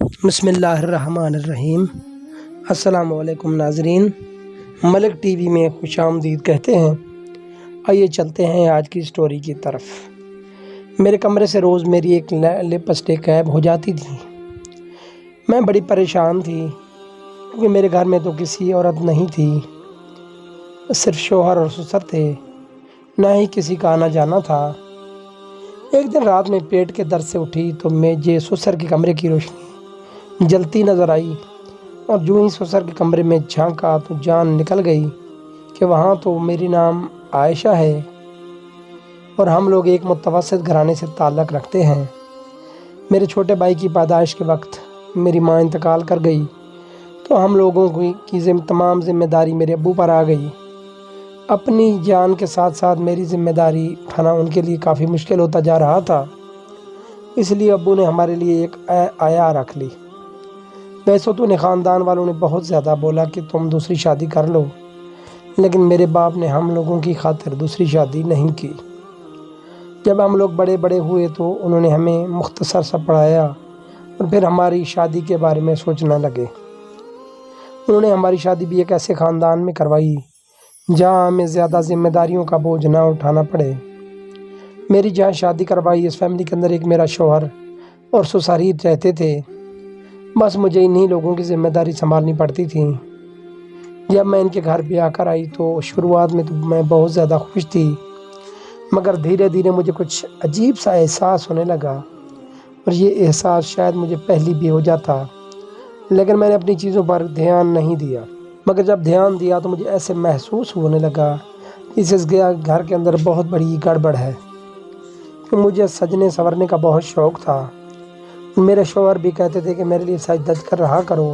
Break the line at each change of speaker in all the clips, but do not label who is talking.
بسم اللہ الرحمن الرحیم۔ السلام علیکم ناظرین، ملک ٹی وی میں خوش آمدید کہتے ہیں۔ آئیے چلتے ہیں آج کی سٹوری کی طرف۔ میرے کمرے سے روز میری ایک لپسٹک غائب ہو جاتی تھی۔ میں بڑی پریشان تھی کیونکہ میرے گھر میں تو کسی عورت نہیں تھی، صرف شوہر اور سسر تھے، نہ ہی کسی کا آنا جانا تھا۔ ایک دن رات میں پیٹ کے درد سے اٹھی تو مجھے سسر کے کمرے کی روشنی جلتی نظر آئی، اور جو ہی سسر کے کمرے میں جھانکا تو جان نکل گئی کہ وہاں تو میری نام عائشہ ہے اور ہم لوگ ایک متوسط گھرانے سے تعلق رکھتے ہیں۔ میرے چھوٹے بھائی کی پیدائش کے وقت میری ماں انتقال کر گئی تو ہم لوگوں کی تمام ذمہ داری میرے ابو پر آ گئی۔ اپنی جان کے ساتھ ساتھ میری ذمہ داری اٹھانا ان کے لیے کافی مشکل ہوتا جا رہا تھا، اس لیے ابو نے ہمارے لیے ایک آیا رکھ لی۔ ویسے تو خاندان والوں نے بہت زیادہ بولا کہ تم دوسری شادی کر لو، لیکن میرے باپ نے ہم لوگوں کی خاطر دوسری شادی نہیں کی۔ جب ہم لوگ بڑے ہوئے تو انہوں نے ہمیں مختصر سا پڑھایا اور پھر ہماری شادی کے بارے میں سوچنے لگے۔ انہوں نے ہماری شادی بھی ایک ایسے خاندان میں کروائی جہاں ہمیں زیادہ ذمہ داریوں کا بوجھ نہ اٹھانا پڑے۔ میری جہاں شادی کروائی اس فیملی کے اندر ایک میرا شوہر اور سسر ہی رہتے تھے، بس مجھے انہی لوگوں کی ذمہ داری سنبھالنی پڑتی تھی۔ جب میں ان کے گھر پہ آ کر آئی تو شروعات میں تو میں بہت زیادہ خوش تھی، مگر دھیرے دھیرے مجھے کچھ عجیب سا احساس ہونے لگا، اور یہ احساس شاید مجھے پہلی بھی ہو جاتا، لیکن میں نے اپنی چیزوں پر دھیان نہیں دیا۔ مگر جب دھیان دیا تو مجھے ایسے محسوس ہونے لگا کہ اس گھر کے اندر بہت بڑی گڑبڑ ہے، کہ مجھے سجنے سنورنے کا بہت شوق تھا۔ میرے شوہر بھی کہتے تھے کہ میرے لیے سج دج کر رہا کرو،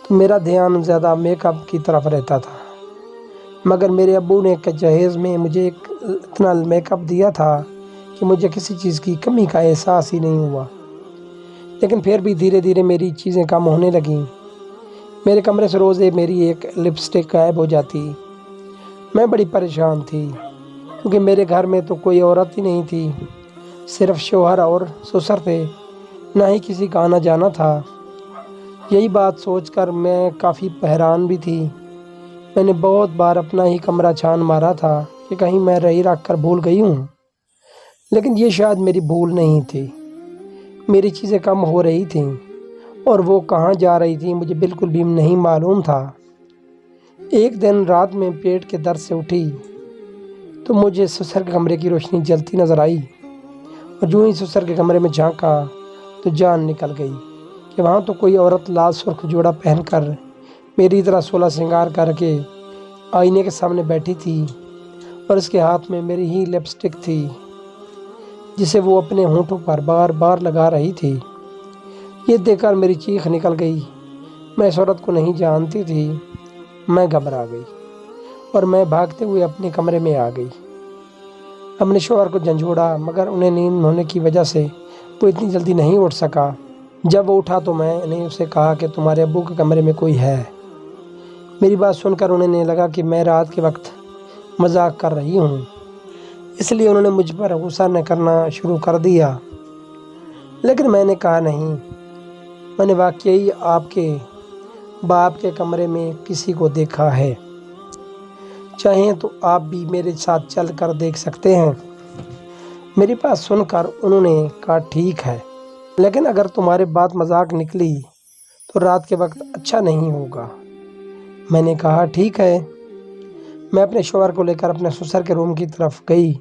تو میرا دھیان زیادہ میک اپ کی طرف رہتا تھا۔ مگر میرے ابو نے جہیز میں مجھے اتنا میک اپ دیا تھا کہ مجھے کسی چیز کی کمی کا احساس ہی نہیں ہوا، لیکن پھر بھی دھیرے دھیرے میری چیزیں کم ہونے لگیں۔ میرے کمرے سے روز میری ایک لپسٹک غائب ہو جاتی۔ میں بڑی پریشان تھی کیونکہ میرے گھر میں تو کوئی عورت ہی نہیں تھی، صرف شوہر اور سسر تھے، نہ ہی کسی کا آنا جانا تھا۔ یہی بات سوچ کر میں کافی حیران بھی تھی۔ میں نے بہت بار اپنا ہی کمرہ چھان مارا تھا کہ کہیں میں رہی رکھ کر بھول گئی ہوں، لیکن یہ شاید میری بھول نہیں تھی۔ میری چیزیں کم ہو رہی تھیں اور وہ کہاں جا رہی تھیں مجھے بالکل بھی نہیں معلوم تھا۔ ایک دن رات میں پیٹ کے درد سے اٹھی تو مجھے سسر کے کمرے کی روشنی جلتی نظر آئی، اور جو ہی سسر کے کمرے میں جھانکا تو جان نکل گئی کہ وہاں تو کوئی عورت لال سرخ جوڑا پہن کر میری طرح سولہ سنگار کر کے آئینے کے سامنے بیٹھی تھی، اور اس کے ہاتھ میں میری ہی لپسٹک تھی جسے وہ اپنے ہونٹوں پر بار بار لگا رہی تھی۔ یہ دیکھ کر میری چیخ نکل گئی۔ میں اس عورت کو نہیں جانتی تھی۔ میں گھبرا گئی اور میں بھاگتے ہوئے اپنے کمرے میں آ گئی۔ اپنے شوہر کو جھنجھوڑا، مگر انہیں نیند ہونے کی وجہ سے وہ اتنی جلدی نہیں اٹھ سکا۔ جب وہ اٹھا تو میں نے اسے کہا کہ تمہارے ابو کے کمرے میں کوئی ہے۔ میری بات سن کر انہیں لگا کہ میں رات کے وقت مذاق کر رہی ہوں، اس لیے انہوں نے مجھ پر غصہ نہ کرنا شروع کر دیا، لیکن میں نے کہا نہیں، میں نے واقعی آپ کے باپ کے کمرے میں کسی کو دیکھا ہے، چاہیں تو آپ بھی میرے ساتھ چل کر دیکھ سکتے ہیں۔ میری بات سن کر انہوں نے کہا ٹھیک ہے، لیکن اگر تمہارے بات مذاق نکلی تو رات کے وقت اچھا نہیں ہوگا۔ میں نے کہا ٹھیک ہے۔ میں اپنے شوہر کو لے کر اپنے سسر کے روم کی طرف گئی،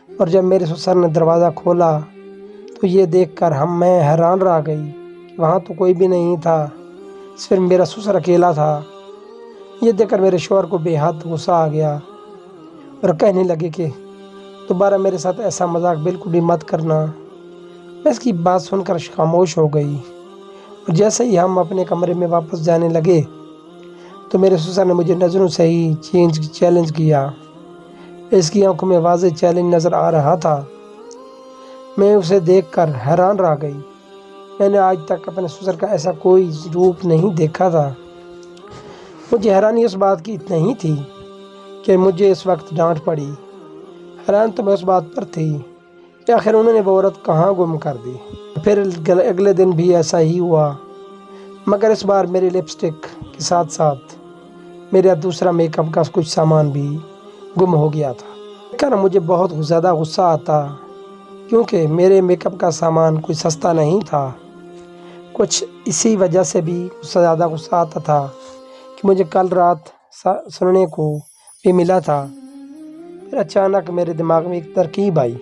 اور جب میرے سسر نے دروازہ کھولا تو یہ دیکھ کر میں حیران رہ گئی کہ وہاں تو کوئی بھی نہیں تھا، صرف میرا سسر اکیلا تھا۔ یہ دیکھ کر میرے شوہر کو بے حد غصہ آ گیا اور کہنے لگے کہ دوبارہ میرے ساتھ ایسا مذاق بالکل بھی مت کرنا۔ میں اس کی بات سن کر خاموش ہو گئی، اور جیسے ہی ہم اپنے کمرے میں واپس جانے لگے تو میرے سسر نے مجھے نظروں سے ہی چیلنج کیا۔ اس کی آنکھوں میں واضح چیلنج نظر آ رہا تھا۔ میں اسے دیکھ کر حیران رہ گئی۔ میں نے آج تک اپنے سسر کا ایسا کوئی روپ نہیں دیکھا تھا۔ مجھے حیرانی اس بات کی نہیں تھی کہ مجھے اس وقت ڈانٹ پڑی، حیران تو میں اس بات پر تھی کہ آخر انہوں نے وہ عورت کہاں گم کر دی۔ پھر اگلے دن بھی ایسا ہی ہوا، مگر اس بار میری لپسٹک کے ساتھ ساتھ میرا دوسرا میک اپ کا کچھ سامان بھی گم ہو گیا تھا۔ کر مجھے بہت زیادہ غصہ آتا، کیونکہ میرے میک اپ کا سامان کوئی سستا نہیں تھا۔ کچھ اسی وجہ سے بھی زیادہ غصہ آتا تھا کہ مجھے کل رات سننے کو بھی ملا تھا۔ پھر اچانک میرے دماغ میں ایک ترکیب آئی،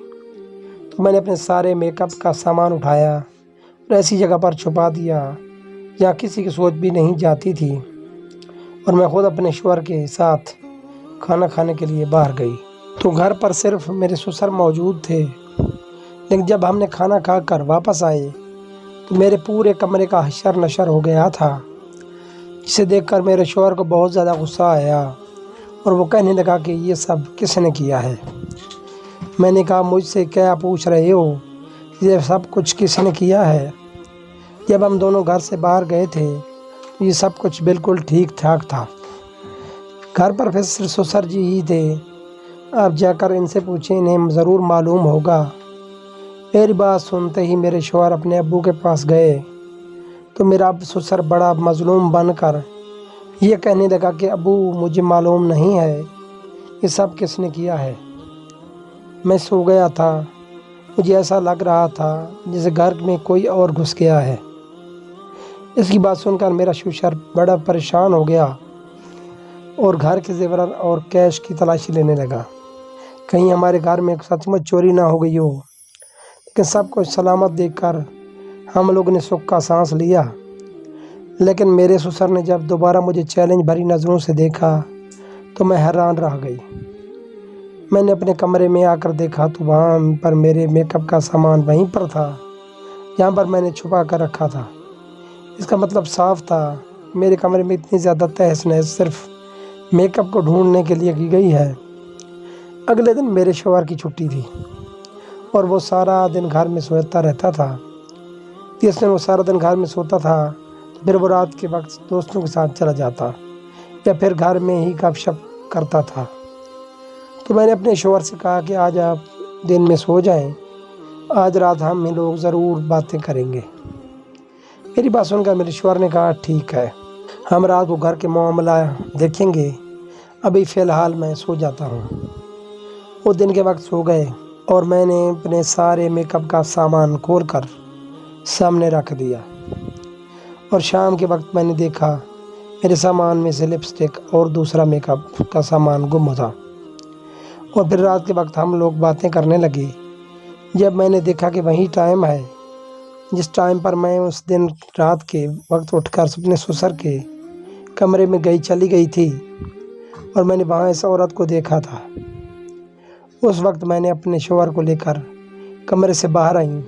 تو میں نے اپنے سارے میک اپ کا سامان اٹھایا اور ایسی جگہ پر چھپا دیا جہاں کسی کی سوچ بھی نہیں جاتی تھی، اور میں خود اپنے شوہر کے ساتھ کھانا کھانے کے لیے باہر گئی۔ تو گھر پر صرف میرے سسر موجود تھے، لیکن جب ہم نے کھانا کھا کر واپس آئے تو میرے پورے کمرے کا حشر نشر ہو گیا تھا، جسے دیکھ کر میرے شوہر کو بہت زیادہ غصہ آیا اور وہ کہنے لگا کہ یہ سب کس نے کیا ہے۔ میں نے کہا مجھ سے کیا پوچھ رہے ہو، یہ سب کچھ کس نے کیا ہے؟ جب ہم دونوں گھر سے باہر گئے تھے تو یہ سب کچھ بالکل ٹھیک ٹھاک تھا۔ گھر پر پھر صرف سسر جی ہی تھے، آپ جا کر ان سے پوچھیں، انہیں ضرور معلوم ہوگا۔ میری بات سنتے ہی میرے شوہر اپنے ابو کے پاس گئے تو میرا سسر بڑا مظلوم بن کر یہ کہنے لگا کہ ابو مجھے معلوم نہیں ہے یہ سب کس نے کیا ہے۔ میں سو گیا تھا، مجھے ایسا لگ رہا تھا جیسے گھر میں کوئی اور گھس گیا ہے۔ اس کی بات سن کر میرا شوہر بڑا پریشان ہو گیا اور گھر کے زیورات اور کیش کی تلاشی لینے لگا، کہیں ہمارے گھر میں سچ مچ چوری نہ ہو گئی ہو۔ لیکن سب کچھ سلامت دیکھ کر ہم لوگ نے سکھ کا سانس لیا۔ لیکن میرے سسر نے جب دوبارہ مجھے چیلنج بھری نظروں سے دیکھا تو میں حیران رہ گئی۔ میں نے اپنے کمرے میں آ کر دیکھا تو وہاں پر میرے میک اپ کا سامان وہیں پر تھا جہاں پر میں نے چھپا کر رکھا تھا۔ اس کا مطلب صاف تھا، میرے کمرے میں اتنی زیادہ تہس نہس صرف میک اپ کو ڈھونڈنے کے لیے کی گئی ہے۔ اگلے دن میرے شوہر کی چھٹی تھی اور وہ سارا دن گھر میں سوتا رہتا تھا۔ جس دن وہ سارا دن گھر میں سوتا تھا پھر وہ رات کے وقت دوستوں کے ساتھ چلا جاتا یا پھر گھر میں ہی گپ شپ کرتا تھا۔ تو میں نے اپنے شوہر سے کہا کہ آج آپ دن میں سو جائیں، آج رات ہم لوگ ضرور باتیں کریں گے۔ میری بات سن کر میرے شوہر نے کہا ٹھیک ہے، ہم رات کو گھر کے معاملہ دیکھیں گے، ابھی فی الحال میں سو جاتا ہوں۔ وہ دن کے وقت سو گئے اور میں نے اپنے سارے میک اپ کا سامان کھول کر سامنے رکھ دیا، اور شام کے وقت میں نے دیکھا میرے سامان میں سے لپسٹک اور دوسرا میک اپ کا سامان گم تھا۔ اور پھر رات کے وقت ہم لوگ باتیں کرنے لگے، جب میں نے دیکھا کہ وہی ٹائم ہے جس ٹائم پر میں اس دن رات کے وقت اٹھ کر اپنے سسر کے کمرے میں چلی گئی تھی اور میں نے وہاں اس عورت کو دیکھا تھا۔ اس وقت میں نے اپنے شوہر کو لے کر کمرے سے باہر آئی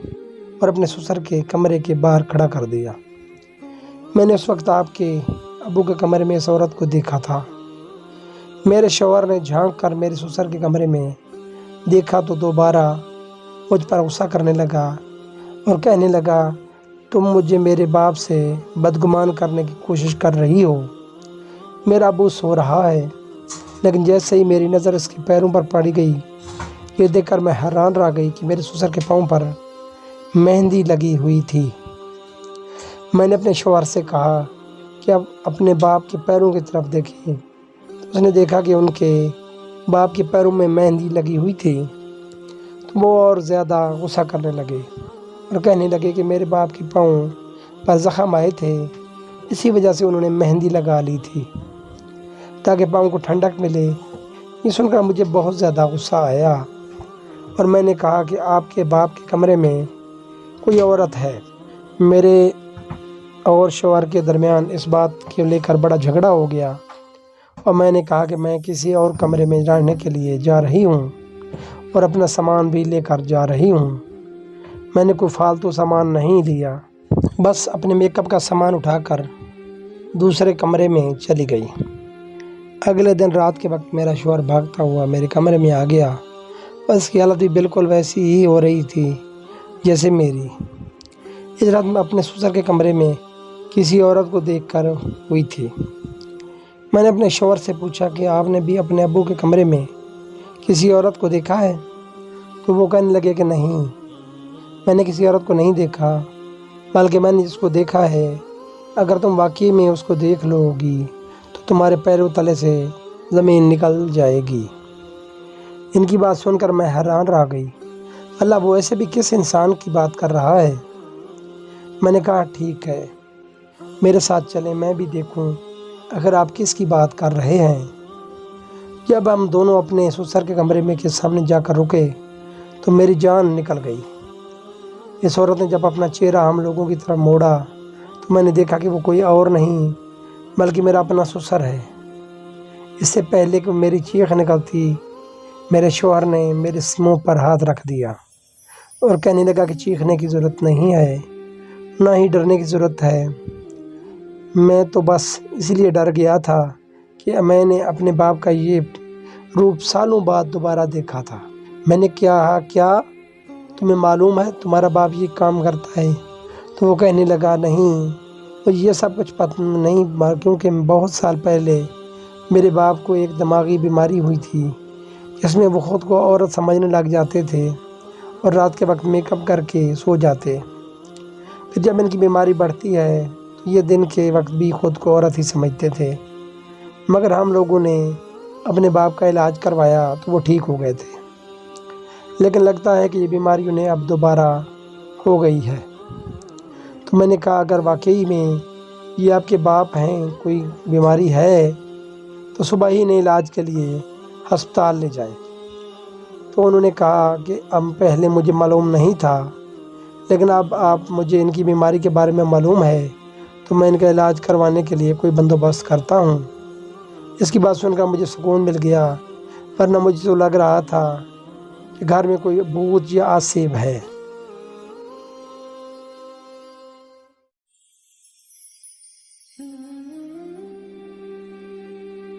اور اپنے سسر کے کمرے کے باہر کھڑا کر دیا۔ میں نے اس وقت آپ کے ابو کے کمرے میں اس عورت کو دیکھا تھا۔ میرے شوہر نے جھانک کر میرے سسر کے کمرے میں دیکھا تو دوبارہ مجھ پر غصہ کرنے لگا اور کہنے لگا تم مجھے میرے باپ سے بدگمان کرنے کی کوشش کر رہی ہو۔ میرا ابو سو رہا ہے، لیکن جیسے ہی میری نظر اس کے پیروں پر پڑی گئی، یہ دیکھ کر میں حیران رہ گئی کہ میرے سسر کے پاؤں پر مہندی لگی ہوئی تھی۔ میں نے اپنے شوہر سے کہا کہ اب اپنے باپ کے پیروں کی طرف دیکھیں۔ اس نے دیکھا کہ ان کے باپ کے پیروں میں مہندی لگی ہوئی تھی، تو وہ اور زیادہ غصہ کرنے لگے اور کہنے لگے کہ میرے باپ کے پاؤں پر زخم آئے تھے، اسی وجہ سے انہوں نے مہندی لگا لی تھی تاکہ پاؤں کو ٹھنڈک ملے۔ یہ سن کر مجھے بہت زیادہ غصہ آیا اور میں نے کہا کہ آپ کے باپ کے کمرے میں کوئی عورت ہے۔ میرے اور شوہر کے درمیان اس بات کو لے کر بڑا جھگڑا ہو گیا اور میں نے کہا کہ میں کسی اور کمرے میں رہنے کے لیے جا رہی ہوں اور اپنا سامان بھی لے کر جا رہی ہوں۔ میں نے کوئی فالتو سامان نہیں لیا، بس اپنے میک اپ کا سامان اٹھا کر دوسرے کمرے میں چلی گئی۔ اگلے دن رات کے وقت میرا شوہر بھاگتا ہوا میرے کمرے میں آ گیا، بس کی حالت بھی بالکل ویسی ہی ہو رہی تھی جیسے میری۔ اس رات میں اپنے سسر کے کمرے میں کسی عورت کو دیکھ کر ہوئی تھی۔ میں نے اپنے شوہر سے پوچھا کہ آپ نے بھی اپنے ابو کے کمرے میں کسی عورت کو دیکھا ہے؟ تو وہ کہنے لگے کہ نہیں، میں نے کسی عورت کو نہیں دیکھا۔ بلکہ میں نے جس کو دیکھا ہے اگر تم واقعی میں اس کو دیکھ لو گی تو تمہارے پیروں تلے سے زمین نکل جائے گی۔ ان کی بات سن کر میں حیران رہ گئی۔ اللہ وہ ایسے بھی کس انسان کی بات کر رہا ہے؟ میں نے کہا ٹھیک ہے، میرے ساتھ چلیں، میں بھی دیکھوں اگر آپ کس کی بات کر رہے ہیں۔ جب ہم دونوں اپنے سسر کے کمرے میں کے سامنے جا کر رکے تو میری جان نکل گئی۔ اس عورت نے جب اپنا چہرہ ہم لوگوں کی طرف موڑا تو میں نے دیکھا کہ وہ کوئی اور نہیں بلکہ میرا اپنا سسر ہے۔ اس سے پہلے کہ میری چیخ نکلتی، میرے شوہر نے میرے منہ پر ہاتھ رکھ دیا اور کہنے لگا کہ چیخنے کی ضرورت نہیں ہے، نہ ہی ڈرنے کی ضرورت ہے۔ میں تو بس اس لیے ڈر گیا تھا کہ میں نے اپنے باپ کا یہ روپ سالوں بعد دوبارہ دیکھا تھا۔ میں نے کہا کیا تمہیں معلوم ہے تمہارا باپ یہ کام کرتا ہے؟ تو وہ کہنے لگا نہیں، مجھے یہ سب کچھ پتہ نہیں، کیونکہ بہت سال پہلے میرے باپ کو ایک دماغی بیماری ہوئی تھی جس میں وہ خود کو عورت سمجھنے لگ جاتے تھے اور رات کے وقت میک اپ کر کے سو جاتے۔ پھر جب ان کی بیماری بڑھتی ہے تو یہ دن کے وقت بھی خود کو عورت ہی سمجھتے تھے، مگر ہم لوگوں نے اپنے باپ کا علاج کروایا تو وہ ٹھیک ہو گئے تھے، لیکن لگتا ہے کہ یہ بیماری انہیں اب دوبارہ ہو گئی ہے۔ تو میں نے کہا اگر واقعی میں یہ آپ کے باپ ہیں، کوئی بیماری ہے تو صبح ہی انہیں علاج کے لیے ہسپتال لے جائیں۔ تو انہوں نے کہا کہ اب پہلے مجھے معلوم نہیں تھا، لیکن اب مجھے ان کی بیماری کے بارے میں معلوم ہے تو میں ان کا علاج کروانے کے لیے کوئی بندوبست کرتا ہوں۔ اس کی بات سن کر مجھے سکون مل گیا، ورنہ مجھے تو لگ رہا تھا کہ گھر میں کوئی بھوت یا آسیب ہے۔